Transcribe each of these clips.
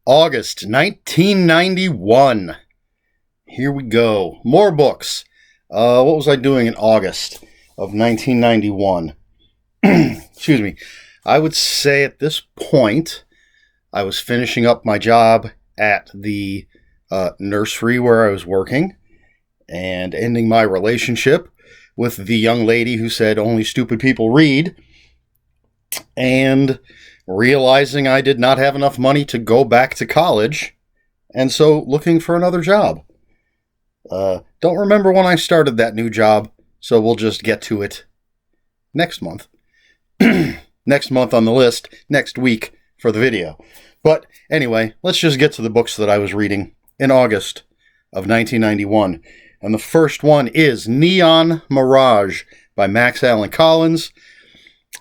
August 1991. Here we go. More books. What was I doing in August of 1991? Excuse me. I would say at this point, I was finishing up my job at the nursery where I was working and ending my relationship with the young lady who said only stupid people read, and realizing I did not have enough money to go back to college, and so looking for another job. Don't remember when I started that new job, so we'll just get to it next month. Next month on the list, next week for the video. But anyway, let's just get to the books that I was reading in August of 1991. And the first one is Neon Mirage by Max Allan Collins.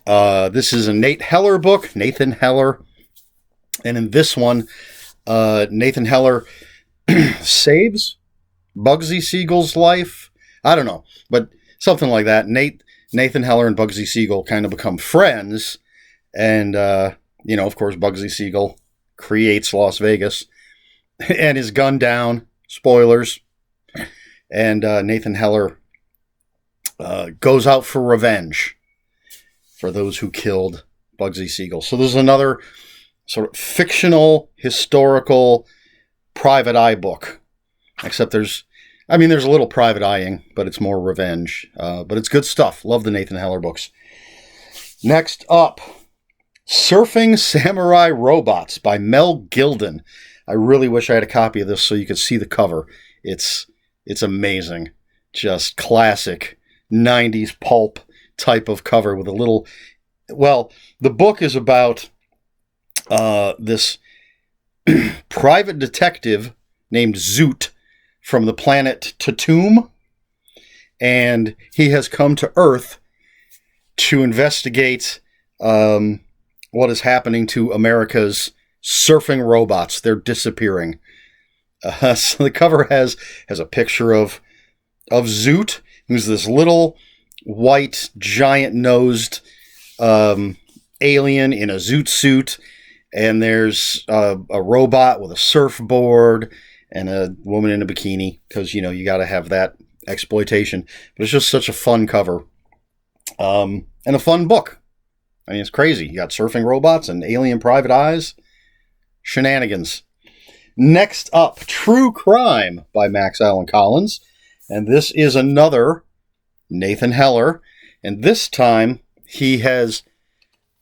This is a Nathan Heller. And in this one, Nathan Heller saves Bugsy Siegel's life. I don't know, but something like that. Nathan Heller and Bugsy Siegel kind of become friends. And, of course, Bugsy Siegel creates Las Vegas and is gunned down. Spoilers. And Nathan Heller goes out for revenge for those who killed Bugsy Siegel. So there's another sort of fictional, historical, private eye book. Except there's a little private eyeing, but it's more revenge. But it's good stuff. Love the Nathan Heller books. Next up, Surfing Samurai Robots by Mel Gilden. I really wish I had a copy of this so you could see the cover. It's amazing. Just classic 90s pulp type of cover with a little... Well, the book is about this private detective named Zoot from the planet Tatum, and he has come to Earth to investigate what is happening to America's surfing robots. They're disappearing. So the cover has a picture of Zoot, who's this little white giant-nosed alien in a Zoot suit, and there's a robot with a surfboard and a woman in a bikini, because, you got to have that exploitation. But it's just such a fun cover. And a fun book. I mean, it's crazy. You got surfing robots and alien private eyes. Shenanigans. Next up, True Crime by Max Allan Collins. And this is another Nathan Heller. And this time, he has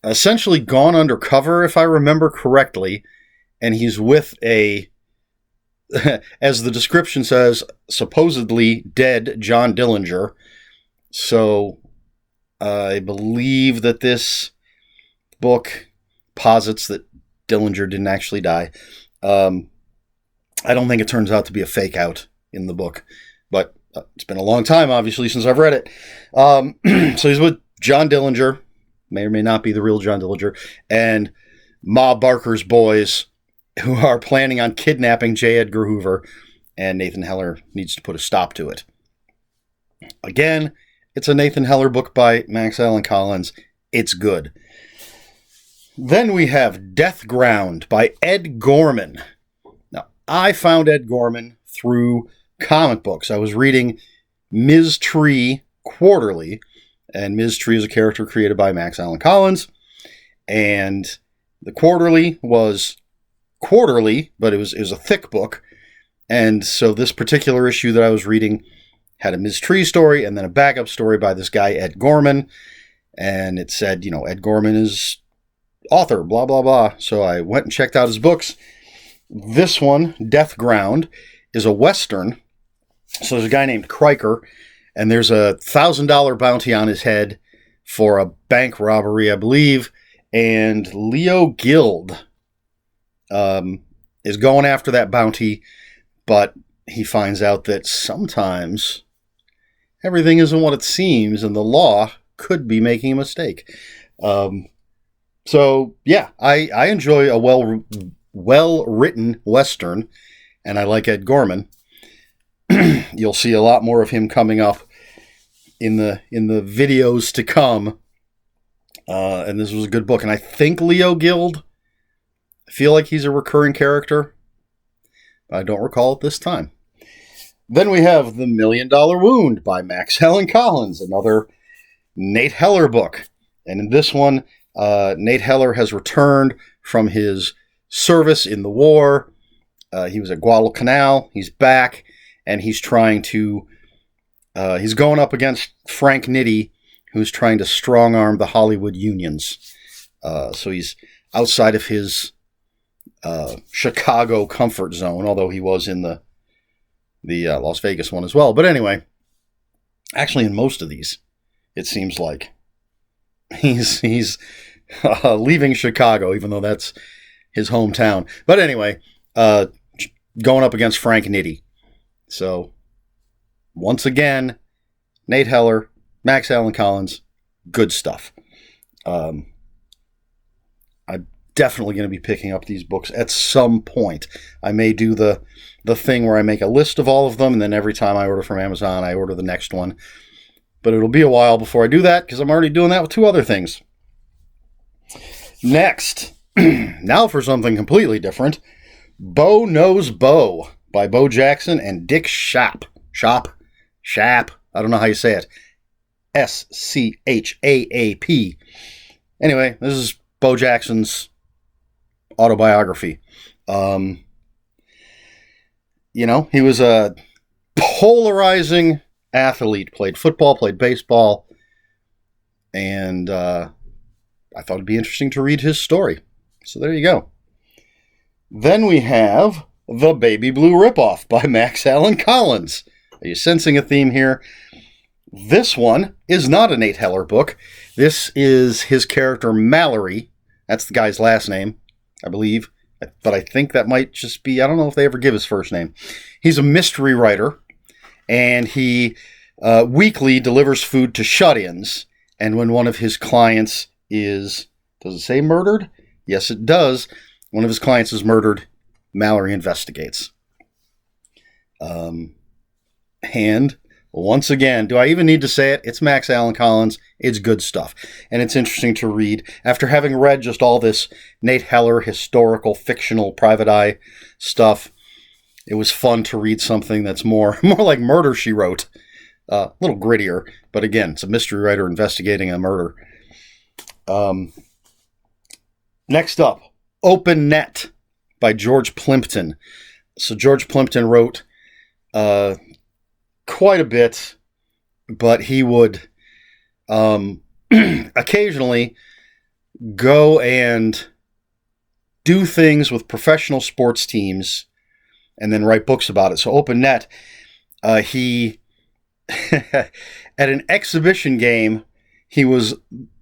essentially gone undercover, if I remember correctly. And he's with a... as the description says, supposedly dead John Dillinger. So I believe that this book posits that Dillinger didn't actually die. I don't think it turns out to be a fake out in the book, but it's been a long time, obviously, since I've read it. So he's with John Dillinger, may or may not be the real John Dillinger, and Ma Barker's boys, who are planning on kidnapping J. Edgar Hoover, and Nathan Heller needs to put a stop to it. Again, it's a Nathan Heller book by Max Allan Collins. It's good. Then we have Death Ground by Ed Gorman. Now, I found Ed Gorman through comic books. I was reading Ms. Tree Quarterly, and Ms. Tree is a character created by Max Allan Collins, and the Quarterly was quarterly, but it was a thick book, and so this particular issue that I was reading had a Ms. Tree story and then a backup story by this guy Ed Gorman, and it said, Ed Gorman is author, blah blah blah. So I went and checked out his books. This one, Death Ground, is a Western. So there's a guy named Kriker, and there's a $1,000 bounty on his head for a bank robbery, I believe, and Leo Guild is going after that bounty, but he finds out that sometimes everything isn't what it seems, and the law could be making a mistake. So, yeah, I enjoy a well-written Western, and I like Ed Gorman. You'll see a lot more of him coming up in the videos to come. And this was a good book. And I think Leo Guild, feel like he's a recurring character. I don't recall it this time. Then we have The $1 Million Wound by Max Allan Collins, another Nate Heller book. And in this one, Nate Heller has returned from his service in the war. He was at Guadalcanal. He's back, and he's trying to... he's going up against Frank Nitti, who's trying to strong-arm the Hollywood unions. So he's outside of his Chicago comfort zone, although he was in the Las Vegas one as well. But anyway, actually in most of these, it seems like he's leaving Chicago, even though that's his hometown. But anyway, going up against Frank Nitti. So, once again, Nate Heller, Max Allan Collins, good stuff. I'm definitely going to be picking up these books at some point. I may do the thing where I make a list of all of them, and then every time I order from Amazon, I order the next one. But it'll be a while before I do that, because I'm already doing that with 2 other things. Next, now for something completely different, Bo Knows Bo by Bo Jackson and Dick Schaap. Schaap. I don't know how you say it. Schaap. Anyway, this is Bo Jackson's autobiography. He was a polarizing athlete, played football, played baseball, and I thought it'd be interesting to read his story. So there you go. Then we have The Baby Blue Ripoff by Max Allan Collins. Are you sensing a theme here? This one is not a Nate Heller book. This is his character Mallory. That's the guy's last name, I believe. But I think that might just be, I don't know if they ever give his first name. He's a mystery writer, and he weekly delivers food to shut-ins. And when one of his clients is, does it say murdered? Yes, it does. One of his clients is murdered. Mallory investigates. And once again, do I even need to say it? It's Max Allan Collins. It's good stuff. And it's interesting to read. After having read just all this Nate Heller historical, fictional, private eye stuff, it was fun to read something that's more like Murder, She Wrote. A little grittier, but again, it's a mystery writer investigating a murder. Next up, Opennet by George Plimpton. So George Plimpton wrote quite a bit, but he would occasionally go and do things with professional sports teams and then write books about it. So Opennet, he at an exhibition game, he was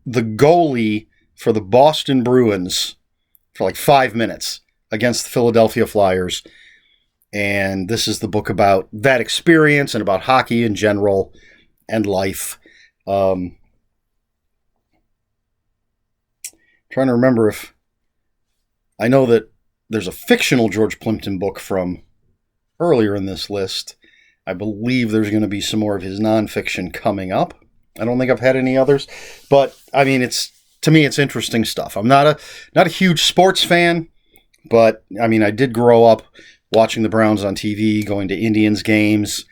the goalie for the Boston Bruins for like 5 minutes against the Philadelphia Flyers. And this is the book about that experience and about hockey in general and life. Trying to remember if I know that there's a fictional George Plimpton book from earlier in this list. I believe there's going to be some more of his nonfiction coming up. I don't think I've had any others, but I mean, to me, it's interesting stuff. I'm not a huge sports fan, but I mean, I did grow up watching the Browns on TV, going to Indians games,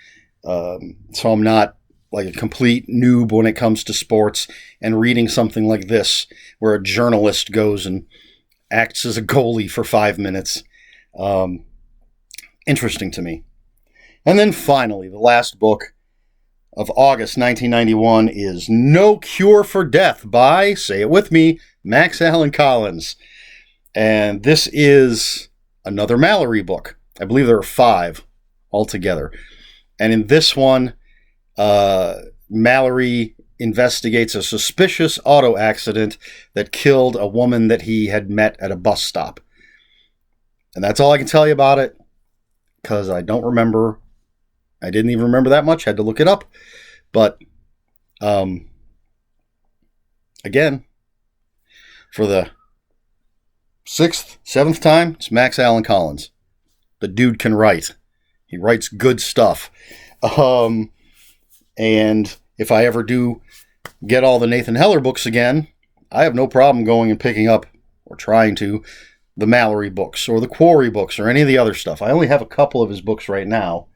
so I'm not like a complete noob when it comes to sports. And reading something like this, where a journalist goes and acts as a goalie for 5 minutes, interesting to me. And then finally, the last book of August 1991 is No Cure for Death by, say it with me, Max Allan Collins. And this is another Mallory book. I believe there are 5 altogether. And in this one, Mallory investigates a suspicious auto accident that killed a woman that he had met at a bus stop. And that's all I can tell you about it, because I don't remember. I didn't even remember that much. Had to look it up. But, again, for the 6th, 7th time, it's Max Allan Collins. The dude can write. He writes good stuff. And if I ever do get all the Nathan Heller books again, I have no problem going and picking up, or trying to, the Mallory books or the Quarry books or any of the other stuff. I only have a couple of his books right now,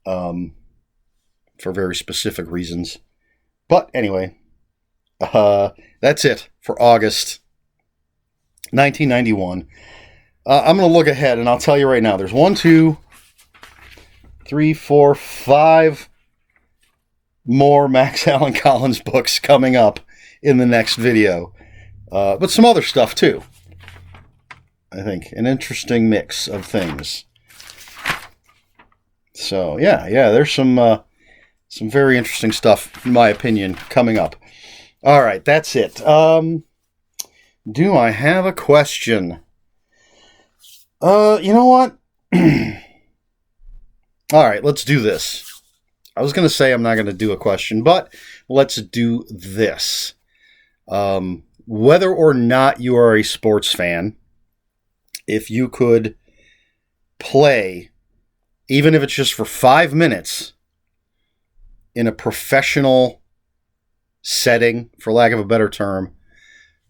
for very specific reasons. But anyway, that's it for August 1991. I'm going to look ahead, and I'll tell you right now, there's 1, 2, 3, 4, 5 more Max Allan Collins books coming up in the next video. But some other stuff, too. I think an interesting mix of things. So, yeah, there's some very interesting stuff, in my opinion, coming up. All right, that's it. Do I have a question? You know what? All right, let's do this. I was going to say I'm not going to do a question, but let's do this. Whether or not you are a sports fan, if you could play, even if it's just for 5 minutes, in a professional setting, for lack of a better term,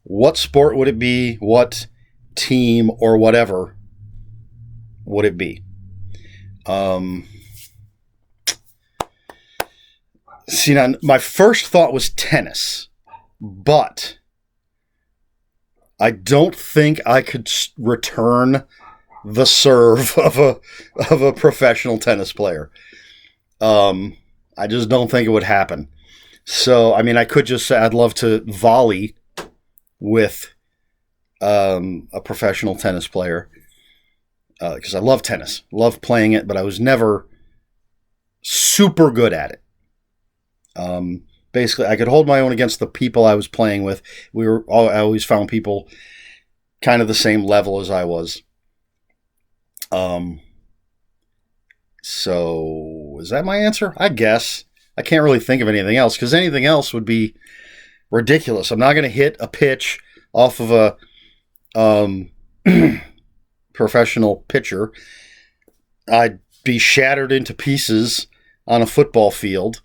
what sport would it be? What team or whatever would it be? See, now, my first thought was tennis, but I don't think I could return the serve of a professional tennis player. I just don't think it would happen. So, I mean, I could just say I'd love to volley with a professional tennis player, because I love tennis, love playing it, but I was never super good at it. Basically, I could hold my own against the people I was playing with. I always found people kind of the same level as I was. So is that my answer? I guess. I can't really think of anything else, because anything else would be ridiculous. I'm not going to hit a pitch off of a professional pitcher. I'd be shattered into pieces on a football field.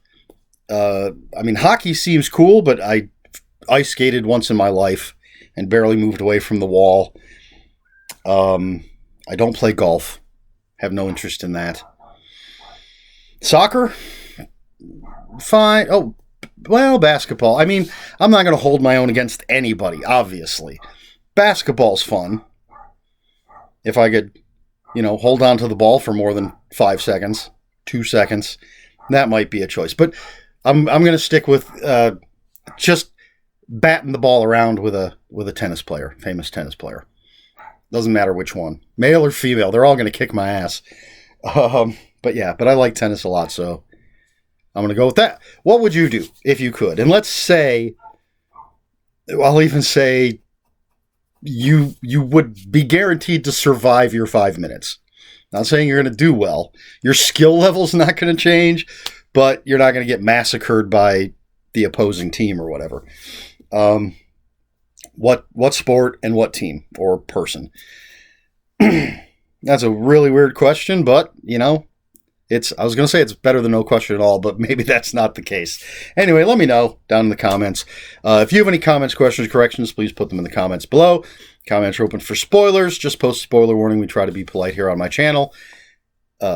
I mean, hockey seems cool, but I ice skated once in my life and barely moved away from the wall. I don't play golf. Have no interest in that. Soccer? Fine. Oh, well, basketball. I mean, I'm not going to hold my own against anybody, obviously. Basketball's fun. If I could, hold on to the ball for more than 5 seconds, 2 seconds, that might be a choice. But I'm going to stick with just batting the ball around with a tennis player, famous tennis player. Doesn't matter which one, male or female. They're all going to kick my ass. But I like tennis a lot, so I'm going to go with that. What would you do if you could? And let's say, I'll even say you would be guaranteed to survive your 5 minutes. Not saying you're going to do well. Your skill level's not going to change, but you're not going to get massacred by the opposing team or whatever. What sport and what team or person? That's a really weird question, but, I was going to say it's better than no question at all, but maybe that's not the case. Anyway, let me know down in the comments. If you have any comments, questions, corrections, please put them in the comments below. Comments are open for spoilers. Just post spoiler warning. We try to be polite here on my channel.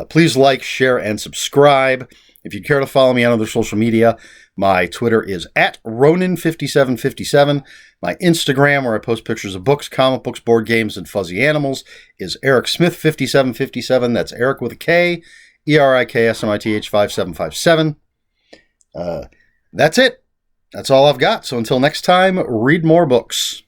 Please like, share, and subscribe. If you care to follow me on other social media, my Twitter is @Ronin5757. My Instagram, where I post pictures of books, comic books, board games, and fuzzy animals, is ErikSmith5757. That's Eric with a K, ERIKSMITH 5757. That's it. That's all I've got. So until next time, read more books.